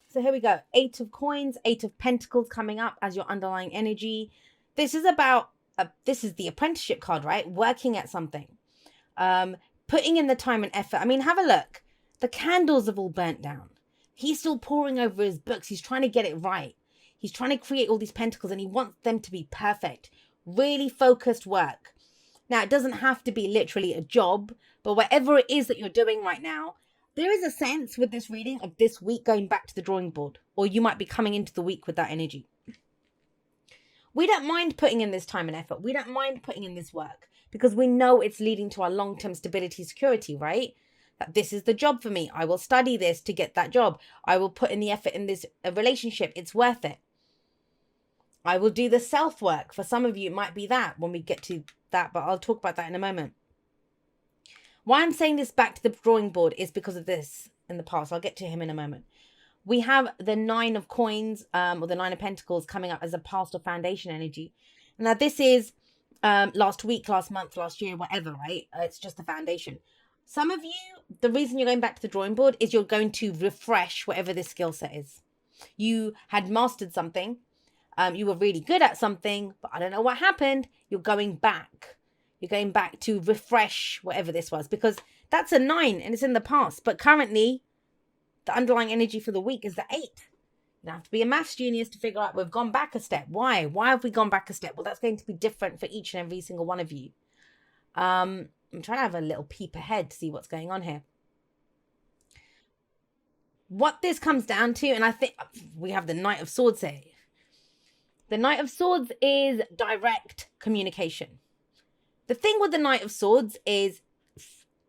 So here we go. 8 of coins, 8 of pentacles coming up as your underlying energy. This is about, this is the apprenticeship card, right? Working at something. Putting in the time and effort. I mean, have a look. The candles have all burnt down. He's still poring over his books. He's trying to get it right. He's trying to create all these pentacles and he wants them to be perfect. Really focused work. Now, it doesn't have to be literally a job, but whatever it is that you're doing right now, there is a sense with this reading of this week going back to the drawing board, or you might be coming into the week with that energy. We don't mind putting in this time and effort. We don't mind putting in this work because we know it's leading to our long-term stability, security, right? That this is the job for me. I will study this to get that job. I will put in the effort in this relationship. It's worth it. I will do the self-work. For some of you, it might be that when we get to that, but I'll talk about that in a moment. Why I'm saying this back to the drawing board is because of this in the past. I'll get to him in a moment. We have the 9 of coins, or the 9 of pentacles coming up as a past or foundation energy. Now, this is last week, last month, last year, whatever, right? It's just the foundation. Some of you, the reason you're going back to the drawing board is you're going to refresh whatever this skill set is. You had mastered something. You were really good at something, but I don't know what happened. You're going back. You're going back to refresh whatever this was, because that's a 9 and it's in the past. But currently, the underlying energy for the week is the 8. You don't have to be a maths genius to figure out we've gone back a step. Why? Why have we gone back a step? Well, that's going to be different for each and every single one of you. I'm trying to have a little peep ahead to see what's going on here. What this comes down to, and I think we have the Knight of Swords here. The Knight of Swords is direct communication. The thing with the Knight of Swords is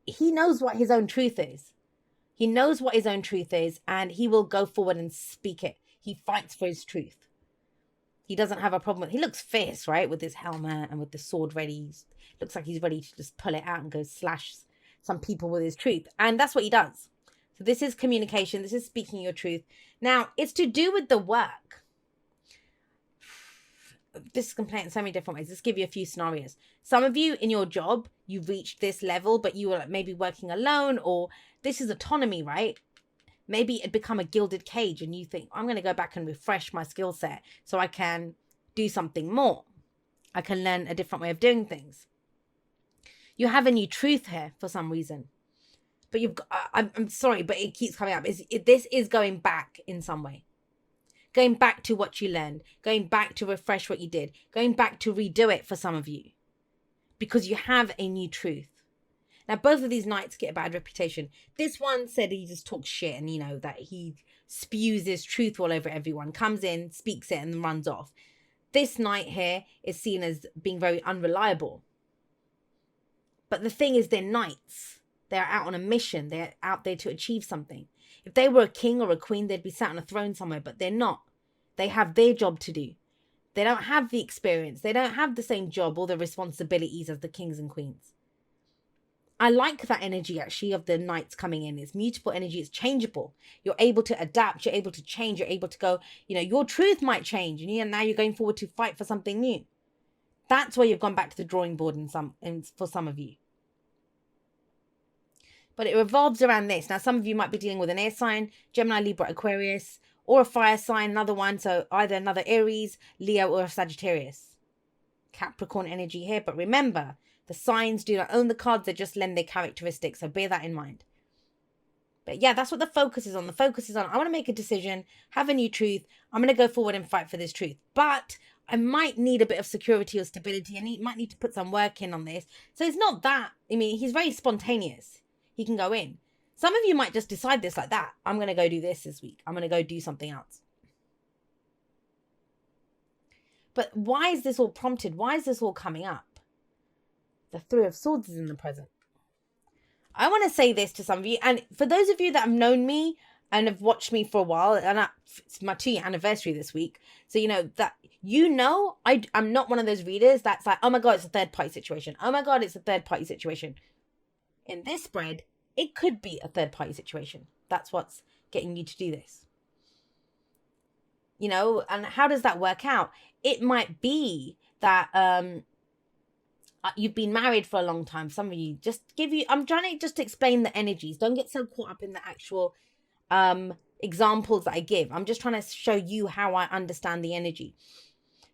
he knows what his own truth is. He knows what his own truth is, and he will go forward and speak it. He fights for his truth. He doesn't have a problem with. He looks fierce, right, with his helmet and with the sword ready. Looks like he's ready to just pull it out and go slash some people with his truth. And that's what he does. So this is communication. This is speaking your truth. Now, it's to do with the work. This can play in so many different ways. Let's give you a few scenarios. Some of you in your job, you've reached this level, but you were maybe working alone, or this is autonomy, right? Maybe it become a gilded cage and you think, I'm going to go back and refresh my skill set so I can do something more. I can learn a different way of doing things. You have a new truth here for some reason. But you've got, I'm sorry, but it keeps coming up. This is going back in some way. Going back to what you learned. Going back to refresh what you did. Going back to redo it for some of you. Because you have a new truth. Now, both of these knights get a bad reputation. This one said he just talks shit and, you know, that he spews his truth all over everyone. Comes in, speaks it, and then runs off. This knight here is seen as being very unreliable. But the thing is, they're knights. They're out on a mission. They're out there to achieve something. If they were a king or a queen, they'd be sat on a throne somewhere, but they're not. They have their job to do. They don't have the experience. They don't have the same job or the responsibilities as the kings and queens. I like that energy, actually, of the knights coming in. It's mutable energy. It's changeable. You're able to adapt. You're able to change. You're able to go, you know, your truth might change. And now you're going forward to fight for something new. That's where you've gone back to the drawing board for some of you. But it revolves around this. Now, some of you might be dealing with an air sign, Gemini, Libra, Aquarius, or a fire sign, another one. So either another Aries, Leo, or a Sagittarius. Capricorn energy here. But remember, the signs do not own the cards. They just lend their characteristics. So bear that in mind. But yeah, that's what the focus is on. The focus is on, I want to make a decision, have a new truth. I'm going to go forward and fight for this truth. But I might need a bit of security or stability. And might need to put some work in on this. So it's not that. I mean, he's very spontaneous. He can go in. Some of you might just decide this like that. I'm going to go do this week. I'm going to go do something else. But why is this all prompted? Why is this all coming up? The Three of Swords is in the present. I want to say this to some of you. And for those of you that have known me and have watched me for a while, and it's my 2-year anniversary this week. So, you know, that I'm not one of those readers that's like, oh my God, it's a third party situation. Oh my God, it's a third party situation. In this spread, it could be a third party situation. That's what's getting you to do this. You know, and how does that work out? It might be that you've been married for a long time. Some of you I'm trying to just explain the energies. Don't get so caught up in the actual examples that I give. I'm just trying to show you how I understand the energy.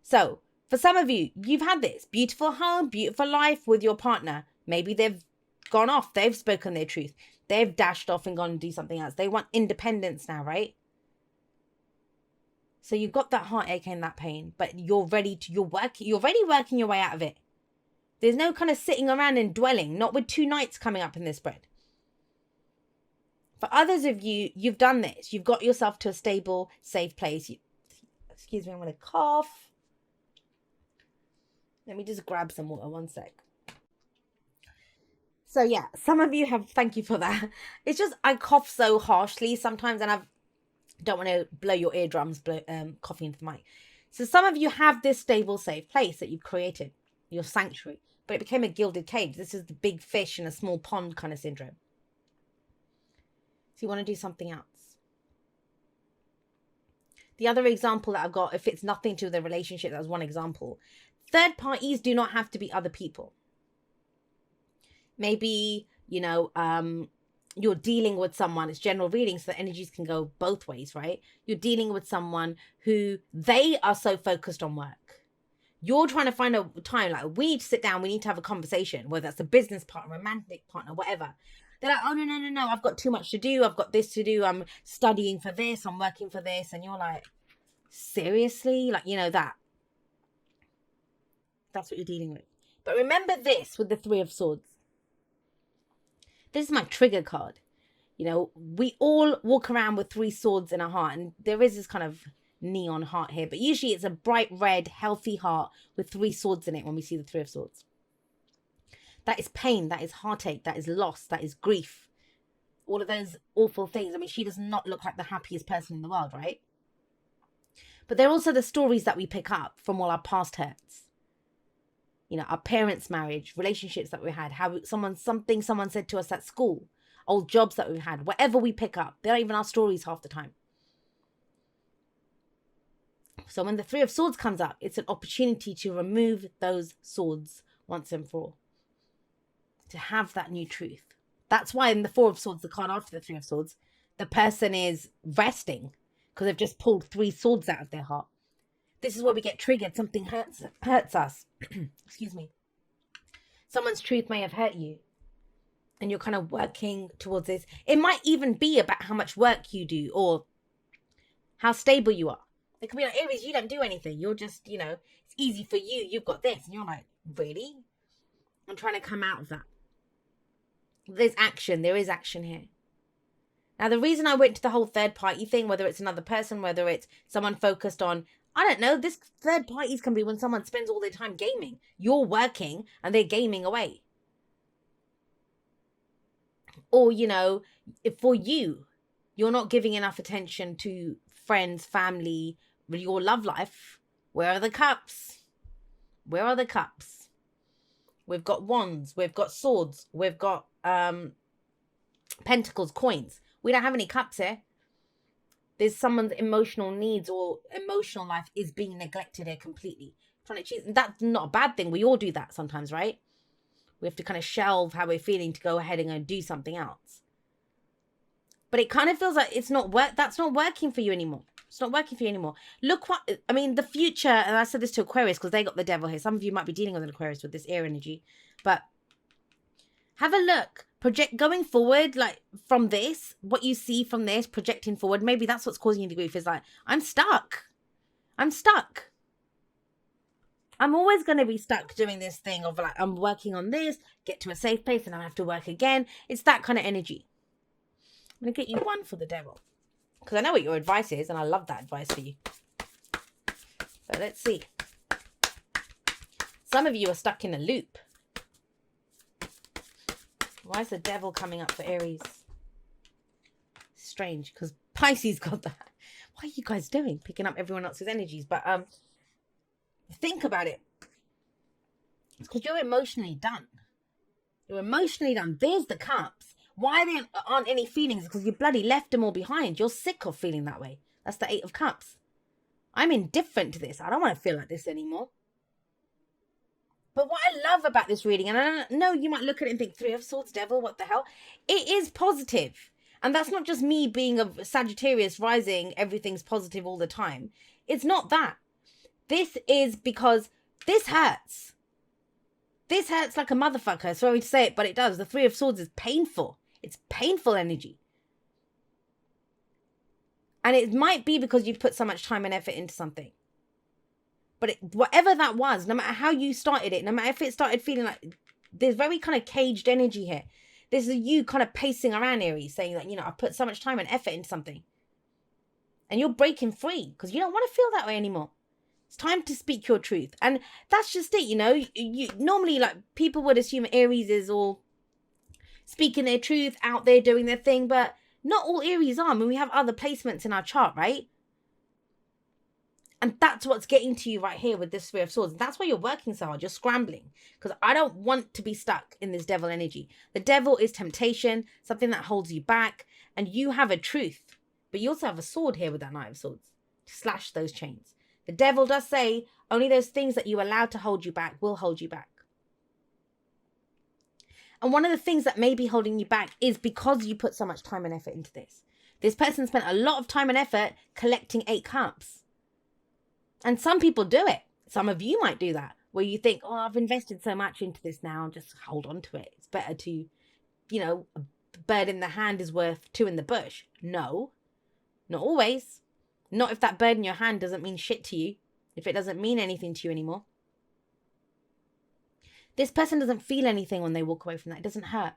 So for some of you, you've had this beautiful home, beautiful life with your partner. Maybe they've gone off, they've spoken their truth, they've dashed off and gone and do something else. They want independence now, right? So you've got that heartache and that pain, but you're already working your way out of it. There's no kind of sitting around and dwelling, not with 2 nights coming up in this spread. For others of you, you've done this. You've got yourself to a stable, safe place. Excuse me, I'm going to cough. Let me just grab some water, one sec. So yeah, some of you have, thank you for that. It's just, I cough so harshly sometimes, and I don't want to blow your eardrums, coughing into the mic. So some of you have this stable, safe place that you've created, your sanctuary, but it became a gilded cage. This is the big fish in a small pond kind of syndrome. So you want to do something else. The other example that I've got, if it's nothing to the relationship, that was one example. Third parties do not have to be other people. Maybe, you're dealing with someone, it's general reading, so the energies can go both ways, right? You're dealing with someone who they are so focused on work. You're trying to find a time, like, we need to sit down, we need to have a conversation, whether that's a business partner, romantic partner, whatever. They're like, oh, no, I've got too much to do, I've got this to do, I'm studying for this, I'm working for this, and you're like, seriously? Like, that's what you're dealing with. But remember this with the Three of Swords. This is my trigger card. We all walk around with 3 swords in our heart, and there is this kind of neon heart here, but usually it's a bright red, healthy heart with 3 swords in it when we see the Three of Swords. That is pain, that is heartache, that is loss, that is grief. All of those awful things. I mean, she does not look like the happiest person in the world, right? But they're also the stories that we pick up from all our past hurts. Our parents' marriage, relationships that we had, how someone said to us at school, old jobs that we've had, whatever we pick up, they're not even our stories half the time. So when the Three of Swords comes up, it's an opportunity to remove those swords once and for all. To have that new truth. That's why in the Four of Swords, the card after the Three of Swords, the person is resting because they've just pulled 3 swords out of their heart. This is where we get triggered. Something hurts us. Excuse me. Someone's truth may have hurt you, and you're kind of working towards this. It might even be about how much work you do or how stable you are. It could be like, Aries, you don't do anything. You're just, it's easy for you. You've got this. And you're like, really? I'm trying to come out of that. There's action. There is action here. Now, the reason I went to the whole third party thing, whether it's another person, whether it's someone focused on, I don't know, this third parties can be when someone spends all their time gaming. You're working and they're gaming away. Or, if for you, you're not giving enough attention to friends, family, your love life. Where are the cups? Where are the cups? We've got wands, we've got swords, we've got pentacles, coins. We don't have any cups here. There's someone's emotional needs or emotional life is being neglected here completely. Trying to choose. That's not a bad thing. We all do that sometimes, right? We have to kind of shelve how we're feeling to go ahead and go do something else. But it kind of feels like that's not working for you anymore. It's not working for you anymore. Look the future, and I said this to Aquarius because they got the devil here. Some of you might be dealing with an Aquarius with this air energy. But have a look. Project going forward, like from this, what you see from this, projecting forward, maybe that's what's causing you the grief, is like, I'm stuck. I'm always going to be stuck doing this thing of like, I'm working on this, get to a safe place, and I have to work again. It's that kind of energy. I'm going to get you 1 for the devil. Because I know what your advice is, and I love that advice for you. But let's see. Some of you are stuck in a loop. Why is the devil coming up for Aries? Strange, because Pisces got that. What are you guys doing? Picking up everyone else's energies. But think about it. It's because you're emotionally done. You're emotionally done. There's the cups. Why there aren't any feelings? Because you bloody left them all behind. You're sick of feeling that way. That's the 8 of Cups. I'm indifferent to this. I don't want to feel like this anymore. But what I love about this reading, and I don't know, you might look at it and think, 3 of Swords, devil, what the hell? It is positive. And that's not just me being a Sagittarius rising, everything's positive all the time. It's not that. This is because this hurts. This hurts like a motherfucker. Sorry to say it, but it does. The Three of Swords is painful. It's painful energy. And it might be because you've put so much time and effort into something. But whatever that was, no matter how you started it, no matter if it started feeling like there's very kind of caged energy here. This is you kind of pacing around, Aries, saying that, I've put so much time and effort into something. And you're breaking free because you don't want to feel that way anymore. It's time to speak your truth. And that's just it, You normally, like, people would assume Aries is all speaking their truth, out there doing their thing, but not all Aries are. I mean, we have other placements in our chart, right? And that's what's getting to you right here with this Three of Swords. That's why you're working so hard. You're scrambling. Because I don't want to be stuck in this devil energy. The devil is temptation, something that holds you back. And you have a truth. But you also have a sword here with that Knight of Swords to slash those chains. The devil does say only those things that you allow to hold you back will hold you back. And one of the things that may be holding you back is because you put so much time and effort into this. This person spent a lot of time and effort collecting 8 cups. And some people do it. Some of you might do that, where you think, oh, I've invested so much into this now, just hold on to it. It's better to, a bird in the hand is worth 2 in the bush. No, not always. Not if that bird in your hand doesn't mean shit to you, if it doesn't mean anything to you anymore. This person doesn't feel anything when they walk away from that. It doesn't hurt.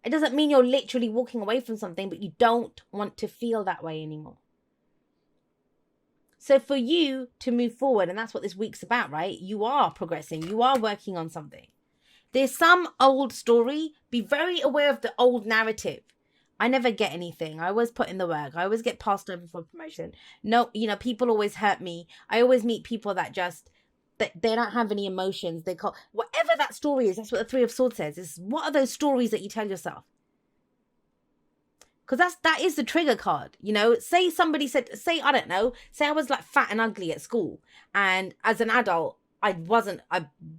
It doesn't mean you're literally walking away from something, but you don't want to feel that way anymore. So for you to move forward, and that's what this week's about, right? You are progressing. You are working on something. There's some old story. Be very aware of the old narrative. I never get anything. I always put in the work. I always get passed over for promotion. No, people always hurt me. I always meet people that just, they don't have any emotions. They call, whatever that story is, that's what the Three of Swords says. Is what are those stories that you tell yourself? Because that is the trigger card, Say somebody said, I don't know, say I was like fat and ugly at school. And as an adult,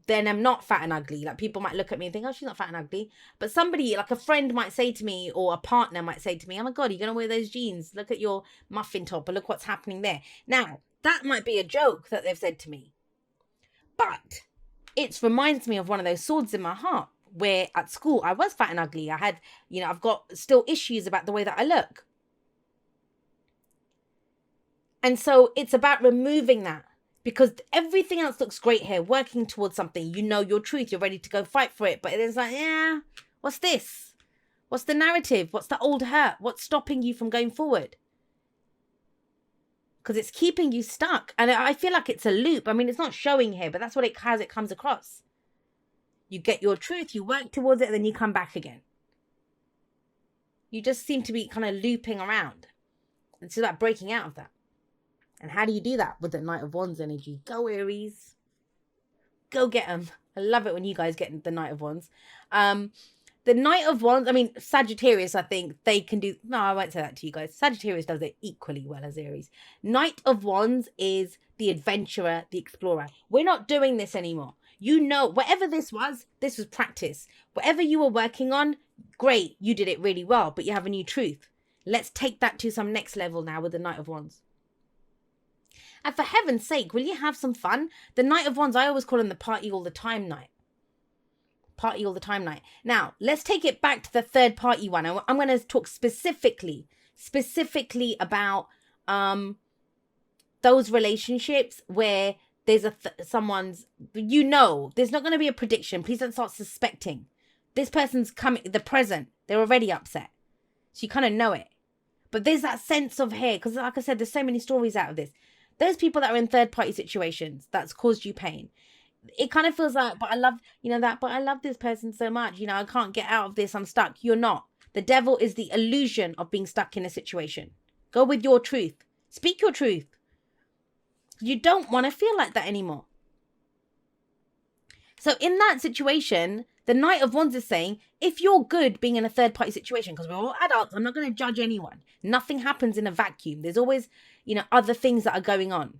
then I'm not fat and ugly. Like, people might look at me and think, oh, she's not fat and ugly. But somebody, like a friend might say to me, or a partner might say to me, oh my God, you're going to wear those jeans. Look at your muffin top, or look what's happening there. Now, that might be a joke that they've said to me. But it reminds me of one of those swords in my heart, where at school I was fat and ugly. I had, I've got still issues about the way that I look. And so it's about removing that, because everything else looks great here, working towards something. You know your truth. You're ready to go fight for it. But it's like, yeah, what's this? What's the narrative? What's the old hurt? What's stopping you from going forward? Because it's keeping you stuck. And I feel like it's a loop. I mean, it's not showing here, but that's what it comes across. You get your truth, you work towards it, and then you come back again. You just seem to be kind of looping around. It's about breaking out of that. And how do you do that? With the Knight of Wands energy. Go, Aries. Go get them. I love it when you guys get the Knight of Wands. The Knight of Wands, I mean, Sagittarius, I think they can do... No, I won't say that to you guys. Sagittarius does it equally well as Aries. Knight of Wands is the adventurer, the explorer. We're not doing this anymore. Whatever this was practice. Whatever you were working on, great, you did it really well, but you have a new truth. Let's take that to some next level now with the Knight of Wands. And for heaven's sake, will you have some fun? The Knight of Wands, I always call him the party all the time knight. Party all the time knight. Now, let's take it back to the third party one. I'm going to talk specifically about those relationships where there's someone's, there's not going to be a prediction. Please don't start suspecting. This person's coming, the present, they're already upset. So you kind of know it. But there's that sense of here, because like I said, there's so many stories out of this. Those people that are in third party situations, that's caused you pain. It kind of feels like, but I love, but I love this person so much. I can't get out of this. I'm stuck. You're not. The devil is the illusion of being stuck in a situation. Go with your truth. Speak your truth. You don't want to feel like that anymore. So in that situation, the Knight of Wands is saying, if you're good being in a third party situation, because we're all adults, I'm not going to judge anyone. Nothing happens in a vacuum. There's always, other things that are going on.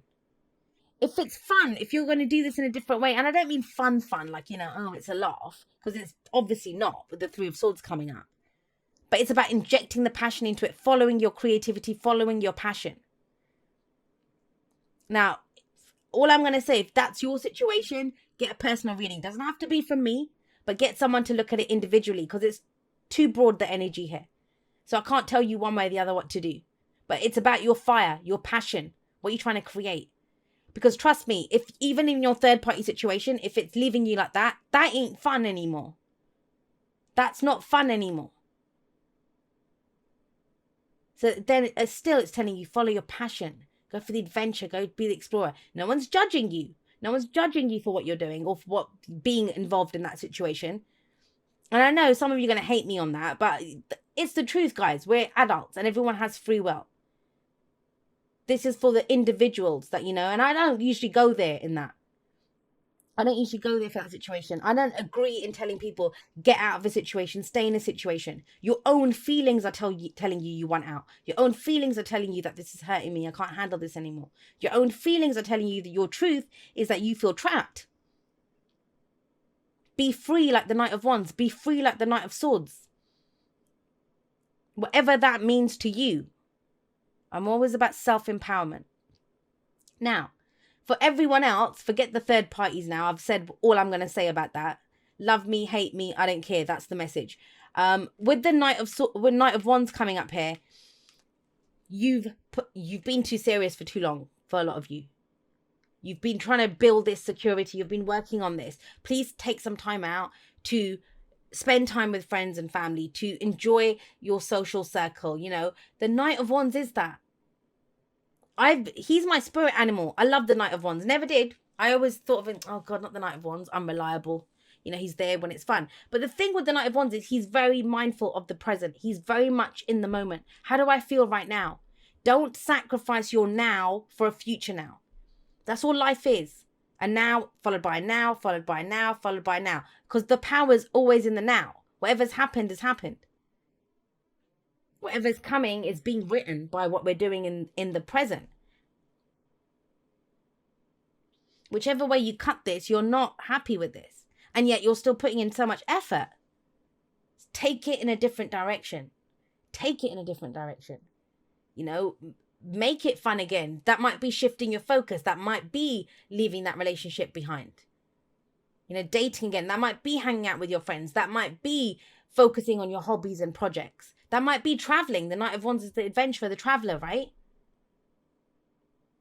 If it's fun, if you're going to do this in a different way, and I don't mean fun, like, it's a laugh, because it's obviously not with the Three of Swords coming up. but it's about injecting the passion into it, following your creativity, following your passion. Now, all I'm going to say, if that's your situation, get a personal reading. Doesn't have to be from me, but get someone to look at it individually, because it's too broad, the energy here. So I can't tell you one way or the other what to do. But it's about your fire, your passion, what you're trying to create. Because trust me, if even in your third party situation, if it's leaving you like that, that ain't fun anymore. That's not fun anymore. So then still it's telling you, follow your passion. Go for the adventure. Go be the explorer. No one's judging you. No one's judging you for what you're doing or for what being involved in that situation. And I know some of you are going to hate me on that, but it's the truth, guys. We're adults and everyone has free will. This is for the individuals that, and I don't usually go there in that. I don't usually go there for that situation. I don't agree in telling people, get out of a situation, stay in a situation. Your own feelings are telling you you want out. Your own feelings are telling you that this is hurting me. I can't handle this anymore. Your own feelings are telling you that your truth is that you feel trapped. Be free like the Knight of Wands. Be free like the Knight of Swords. Whatever that means to you. I'm always about self-empowerment. Now, for everyone else, forget the third parties now. I've said all I'm going to say about that. Love me, hate me, I don't care. That's the message. With the Knight of Wands coming up here, you've been too serious for too long for a lot of you. You've been trying to build this security. You've been working on this. Please take some time out to spend time with friends and family, to enjoy your social circle. The Knight of Wands is that. He's my spirit animal. I love the Knight of Wands. Never did. I always thought of him, oh God, not the Knight of Wands. Unreliable. He's there when it's fun. But the thing with the Knight of Wands is he's very mindful of the present. He's very much in the moment. How do I feel right now? Don't sacrifice your now for a future now. That's all life is. A now, followed by a now, followed by a now, followed by a now. Because the power's always in the now. Whatever's happened has happened. Whatever's coming is being written by what we're doing in the present. Whichever way you cut this, you're not happy with this. And yet you're still putting in so much effort. Take it in a different direction. Take it in a different direction. Make it fun again. That might be shifting your focus. That might be leaving that relationship behind. Dating again. That might be hanging out with your friends. That might be focusing on your hobbies and projects. That might be traveling. The Knight of Wands is the adventurer, the traveler, right?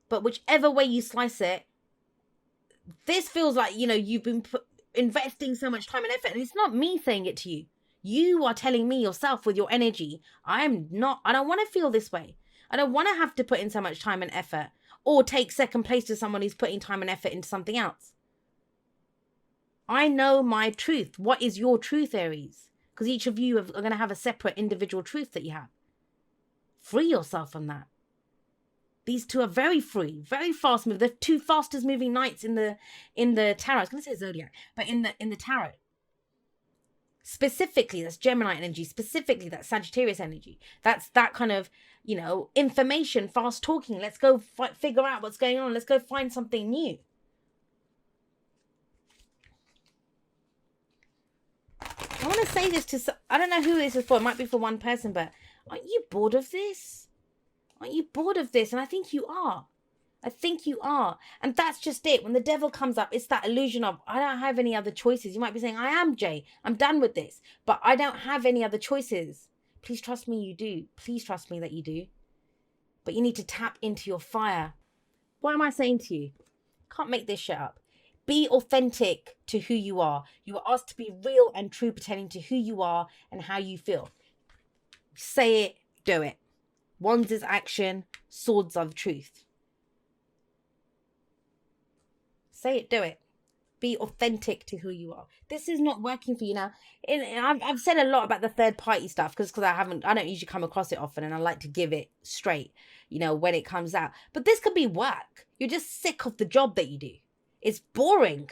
But whichever way you slice it, this feels like, you've been investing so much time and effort. And it's not me saying it to you. You are telling me yourself with your energy, I don't want to feel this way. I don't want to have to put in so much time and effort or take second place to someone who's putting time and effort into something else. I know my truth. What is your truth, Aries? Because each of you are going to have a separate individual truth that you have. Free yourself from that. These two are very free, very fast moving. They're two fastest moving knights in the tarot. I was going to say zodiac, but in the tarot. Specifically, that's Gemini energy. Specifically, that's Sagittarius energy. That's that kind of, information, fast talking. Let's go figure out what's going on. Let's go find something new. I want to say this I don't know who this is for. It might be for one person, but aren't you bored of this? Aren't you bored of this? And I think you are. And that's just it. When the devil comes up, it's that illusion of, I don't have any other choices. You might be saying, I am Jay. I'm done with this. But I don't have any other choices. Please trust me, you do. Please trust me that you do. But you need to tap into your fire. What am I saying to you? Can't make this shit up. Be authentic to who you are. You are asked to be real and true, pertaining to who you are and how you feel. Say it, do it. Wands is action, swords are the truth. Say it, do it. Be authentic to who you are. This is not working for you now. I've said a lot about the third party stuff because I don't usually come across it often, and I like to give it straight, when it comes out. But this could be work. You're just sick of the job that you do. It's boring.